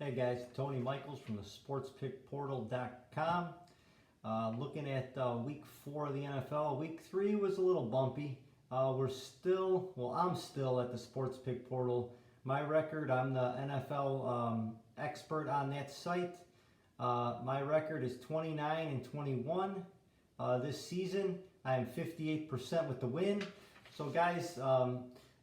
Hey guys, Tony Michels from the SportsPickPortal.com. Looking at week 4 of the NFL. Week 3 was a little bumpy. I'm still at the Sports Pick Portal. My record, I'm the NFL expert on that site. My record is 29-21 this season. I am 58% with the win. So guys,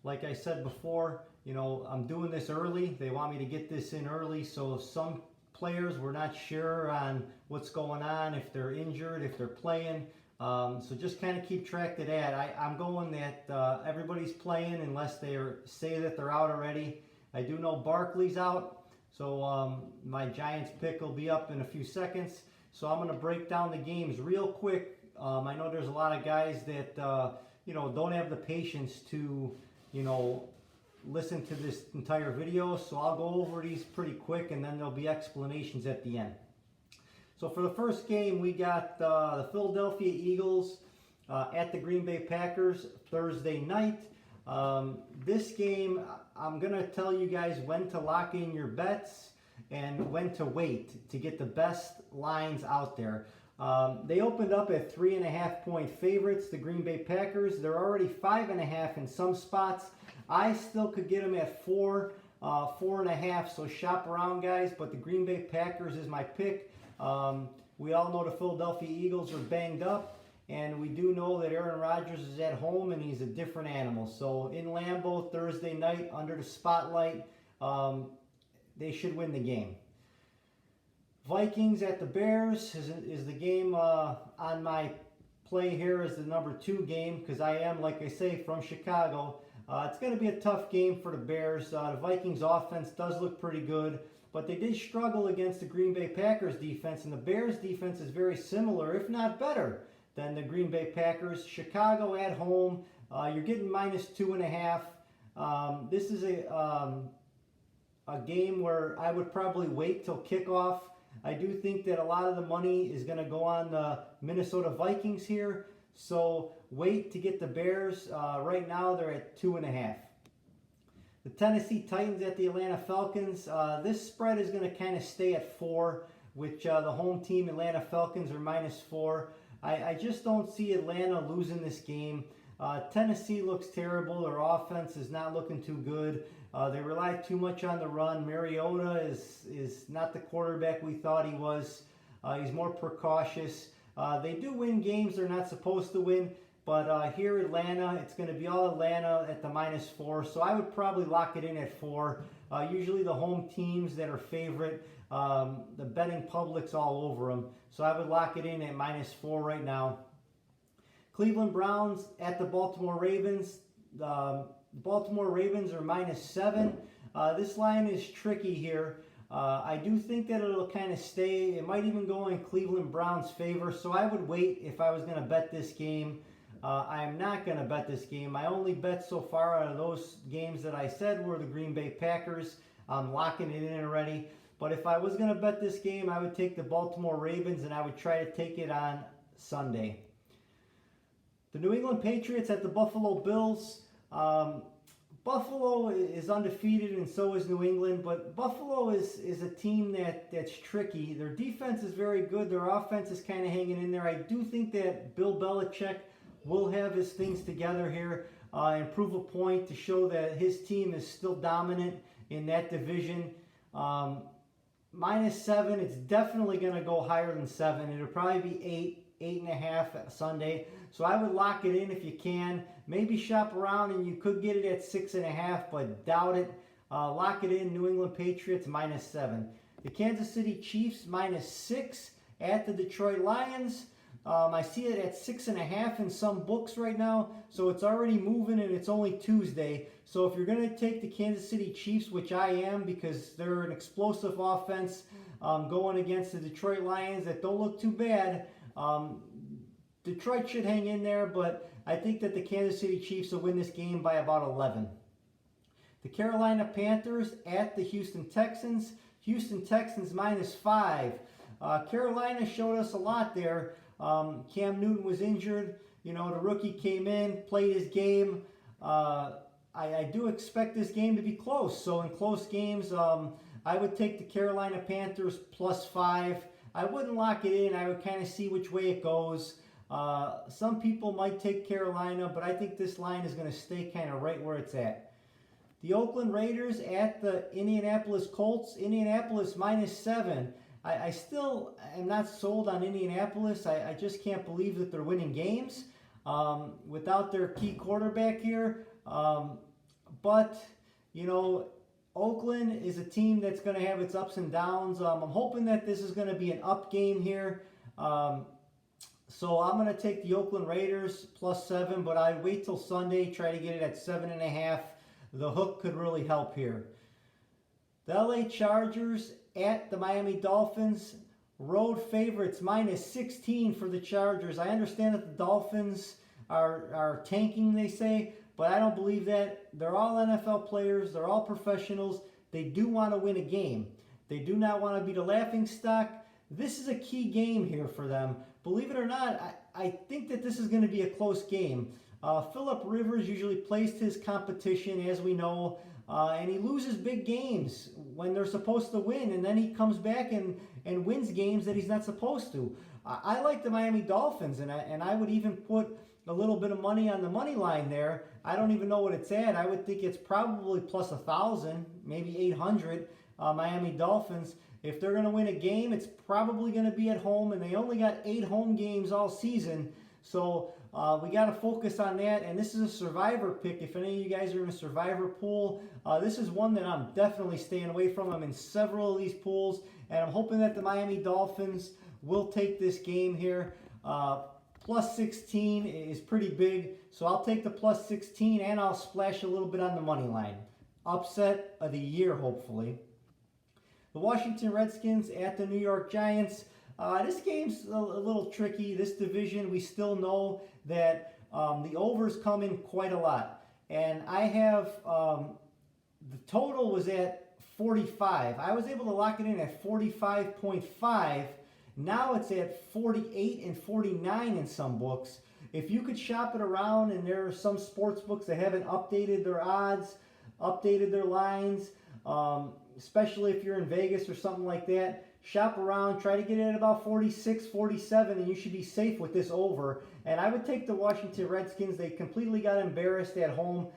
like I said before, I'm doing this early. They want me to get this in early, so some players we're not sure on what's going on, if they're injured, if they're playing. So just kind of keep track of that. I'm going that everybody's playing unless they say that they're out already. I do know Barkley's out, so my Giants pick will be up in a few seconds. So I'm going to break down the games real quick. I know there's a lot of guys that don't have the patience to listen to this entire video, so I'll go over these pretty quick and then there'll be explanations at the end. So for the first game, we got the Philadelphia Eagles at the Green Bay Packers Thursday night. This game, I'm going to tell you guys when to lock in your bets and when to wait to get the best lines out there. They opened up at 3.5-point favorites, the Green Bay Packers. They're already 5.5 in some spots. I still could get them at 4, 4.5, so shop around, guys, but the Green Bay Packers is my pick. We all know the Philadelphia Eagles are banged up, and we do know that Aaron Rodgers is at home, and he's a different animal. So in Lambeau Thursday night, under the spotlight, they should win the game. Vikings at the Bears is the game on my play here as the number 2 game, because I am, like I say, from Chicago. It's going to be a tough game for the Bears. The Vikings offense does look pretty good, but they did struggle against the Green Bay Packers defense, and the Bears defense is very similar, if not better, than the Green Bay Packers. Chicago at home, you're getting -2.5. This is a game where I would probably wait till kickoff. I do think that a lot of the money is going to go on the Minnesota Vikings here. So wait to get the Bears. Right now they're at 2.5. The Tennessee Titans at the Atlanta Falcons. This spread is going to kind of stay at 4, which the home team Atlanta Falcons are -4. I just don't see Atlanta losing this game. Tennessee looks terrible. Their offense is not looking too good. They rely too much on the run. Mariota is not the quarterback we thought he was. He's more precautious. They do win games they're not supposed to win, but here Atlanta, it's going to be all Atlanta at the -4, so I would probably lock it in at 4. Usually the home teams that are favorite, the betting public's all over them, so I would lock it in at -4 right now. Cleveland Browns at the Baltimore Ravens. The Baltimore Ravens are -7. This line is tricky here. I do think that it'll kind of stay. It might even go in Cleveland Browns' favor, so I would wait if I was going to bet this game. I am not going to bet this game. My only bet so far out of those games that I said were the Green Bay Packers. I'm locking it in already. But if I was going to bet this game, I would take the Baltimore Ravens, and I would try to take it on Sunday. The New England Patriots at the Buffalo Bills. Buffalo is undefeated, and so is New England, but Buffalo is a team that's tricky. Their defense is very good. Their offense is kind of hanging in there. I do think that Bill Belichick will have his things together here and prove a point to show that his team is still dominant in that division. -7, it's definitely going to go higher than 7. It'll probably be 8, 8.5 Sunday. So I would lock it in if you can. Maybe shop around and you could get it at 6.5, but doubt it. Lock it in, New England Patriots -7. The Kansas City Chiefs -6 at the Detroit Lions. I see it at 6.5 in some books right now, so it's already moving and it's only Tuesday. So if you're going to take the Kansas City Chiefs, which I am because they're an explosive offense going against the Detroit Lions that don't look too bad, Detroit should hang in there, but I think that the Kansas City Chiefs will win this game by about 11. The Carolina Panthers at the Houston Texans. Houston Texans -5. Carolina showed us a lot there. Cam Newton was injured. The rookie came in, played his game. I do expect this game to be close. So in close games, I would take the Carolina Panthers +5. I wouldn't lock it in. I would kind of see which way it goes. Some people might take Carolina, but I think this line is going to stay kind of right where it's at. The Oakland Raiders at the Indianapolis Colts. Indianapolis -7. I still am not sold on Indianapolis. I just can't believe that they're winning games without their key quarterback here. But, you know, Oakland is a team that's going to have its ups and downs. I'm hoping that this is going to be an up game here. So I'm going to take the Oakland Raiders +7, but I'd wait till Sunday, try to get it at 7.5. The hook could really help here. The LA Chargers at the Miami Dolphins. Road favorites -16 for the Chargers. I understand that the Dolphins are tanking, they say, but I don't believe that. They're all NFL players. They're all professionals. They do want to win a game. They do not want to be the laughingstock. This is a key game here for them. Believe it or not, I think that this is going to be a close game. Phillip Rivers usually plays to his competition, as we know, and he loses big games when they're supposed to win, and then he comes back and wins games that he's not supposed to. I like the Miami Dolphins, and I would even put a little bit of money on the money line there. I don't even know what it's at. I would think it's probably plus 1,000, maybe 800. Miami Dolphins. If they're going to win a game, it's probably going to be at home, and they only got 8 home games all season. So we got to focus on that, and this is a survivor pick. If any of you guys are in a survivor pool, this is one that I'm definitely staying away from. I'm in several of these pools, and I'm hoping that the Miami Dolphins will take this game here. +16 is pretty big, so I'll take the +16, and I'll splash a little bit on the money line. Upset of the year, hopefully. The Washington Redskins at the New York Giants. This game's a little tricky. This division, we still know that the overs come in quite a lot. And I have, the total was at 45. I was able to lock it in at 45.5. Now it's at 48 and 49 in some books. If you could shop it around, and there are some sports books that haven't updated their odds, updated their lines, especially if you're in Vegas or something like that, shop around, try to get it at about 46, 47, and you should be safe with this over. And I would take the Washington Redskins. They completely got embarrassed at home.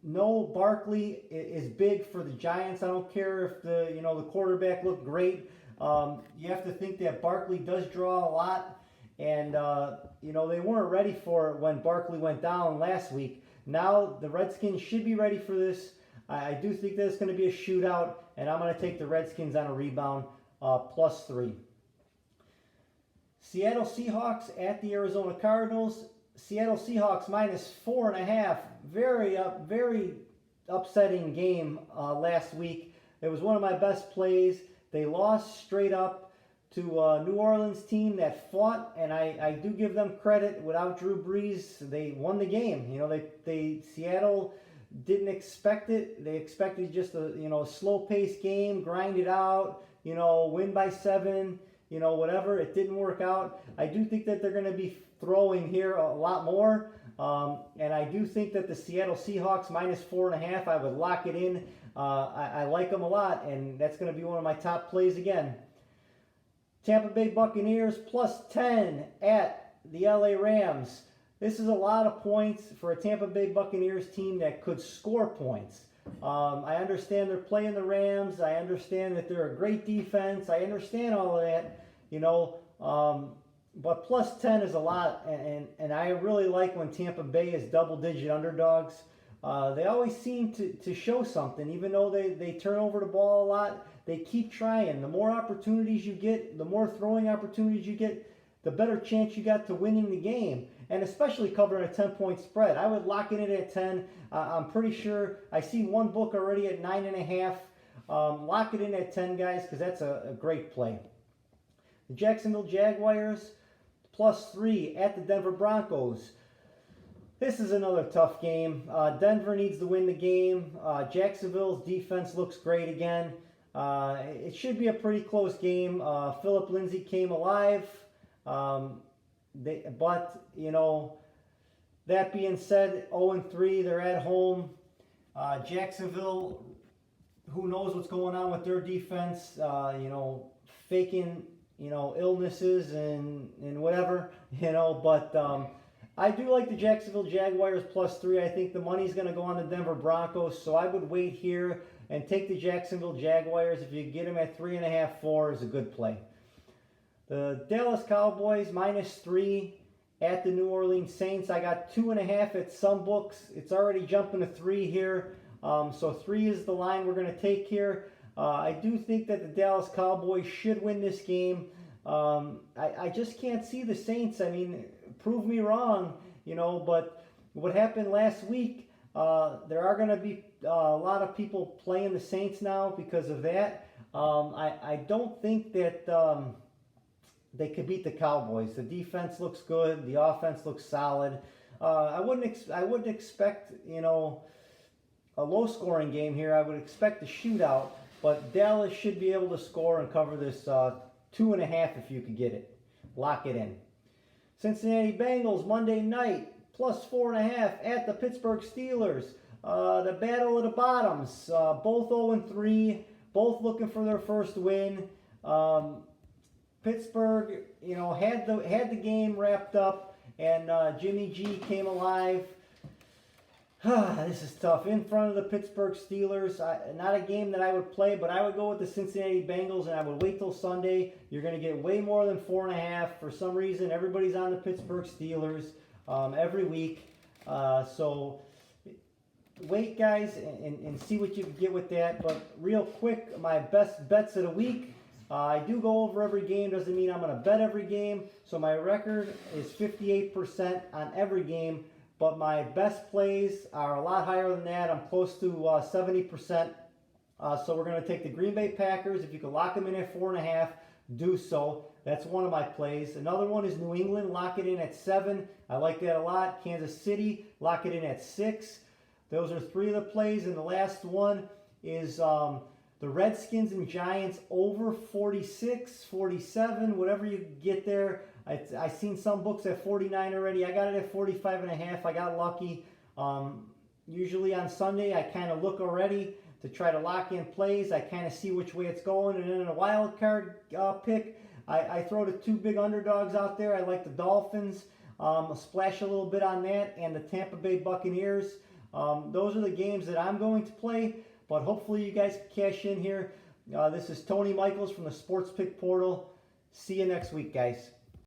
No Barkley is big for the Giants. I don't care if the quarterback looked great. You have to think that Barkley does draw a lot, and they weren't ready for it when Barkley went down last week. Now the Redskins should be ready for this. I do think that it's going to be a shootout, and I'm going to take the Redskins on a rebound, +3. Seattle Seahawks at the Arizona Cardinals. Seattle Seahawks -4.5. Very upsetting game last week. It was one of my best plays. They lost straight up to a New Orleans team that fought, and I do give them credit. Without Drew Brees, they won the game. Seattle didn't expect it. They expected just a slow-paced game, grind it out, win by 7, whatever. It didn't work out. I do think that they're going to be throwing here a lot more, and I do think that the Seattle Seahawks -4.5, I would lock it in. I like them a lot, and that's going to be one of my top plays again. Tampa Bay Buccaneers +10 at the LA Rams. This is a lot of points for a Tampa Bay Buccaneers team that could score points. I understand they're playing the Rams. I understand that they're a great defense. I understand all of that, but +10 is a lot, and I really like when Tampa Bay is double-digit underdogs. They always seem to show something, even though they turn over the ball a lot. They keep trying. The more opportunities you get, the more throwing opportunities you get, the better chance you got to winning the game, and especially covering a 10-point spread. I would lock it in at 10. I'm pretty sure I see one book already at 9.5. Lock it in at 10, guys, because that's a great play. The Jacksonville Jaguars +3 at the Denver Broncos. This is another tough game. Denver needs to win the game. Jacksonville's defense looks great again. It should be a pretty close game. Philip Lindsay came alive. That being said, 0-3, they're at home. Jacksonville, who knows what's going on with their defense, faking, illnesses and whatever, but I do like the Jacksonville Jaguars +3. I think the money's going to go on the Denver Broncos, so I would wait here and take the Jacksonville Jaguars. If you get them at 3.5, 4 is a good play. The Dallas Cowboys -3 at the New Orleans Saints. I got 2.5 at some books. It's already jumping to 3 here. So 3 is the line we're going to take here. I do think that the Dallas Cowboys should win this game. I just can't see the Saints. I mean, prove me wrong, but what happened last week, there are going to be a lot of people playing the Saints now because of that. I don't think that they could beat the Cowboys. The defense looks good. The offense looks solid. I wouldn't expect, a low-scoring game here. I would expect a shootout, but Dallas should be able to score and cover this 2.5 if you could get it. Lock it in. Cincinnati Bengals Monday night +4.5 at the Pittsburgh Steelers. The battle of the bottoms. Both 0-3. Both looking for their first win. Pittsburgh, had the game wrapped up, and Jimmy G came alive. This is tough. In front of the Pittsburgh Steelers, not a game that I would play, but I would go with the Cincinnati Bengals, and I would wait till Sunday. You're going to get way more than 4.5. For some reason, everybody's on the Pittsburgh Steelers every week. So wait, guys, and see what you can get with that. But real quick, my best bets of the week. I do go over every game. Doesn't mean I'm going to bet every game. So my record is 58% on every game. But my best plays are a lot higher than that. I'm close to 70%. So we're going to take the Green Bay Packers. If you can lock them in at 4.5, do so. That's one of my plays. Another one is New England. Lock it in at 7. I like that a lot. Kansas City. Lock it in at 6. Those are 3 of the plays. And the last one is the Redskins and Giants over 46, 47, whatever you get there. I've seen some books at 49 already. I got it at 45.5. I got lucky. Usually on Sunday, I kind of look already to try to lock in plays. I kind of see which way it's going. And then in a wild card pick, I throw the 2 big underdogs out there. I like the Dolphins. I'll splash a little bit on that, and the Tampa Bay Buccaneers. Those are the games that I'm going to play. But hopefully you guys can cash in here. This is Tony Michels from the Sports Pick Portal. See you next week, guys.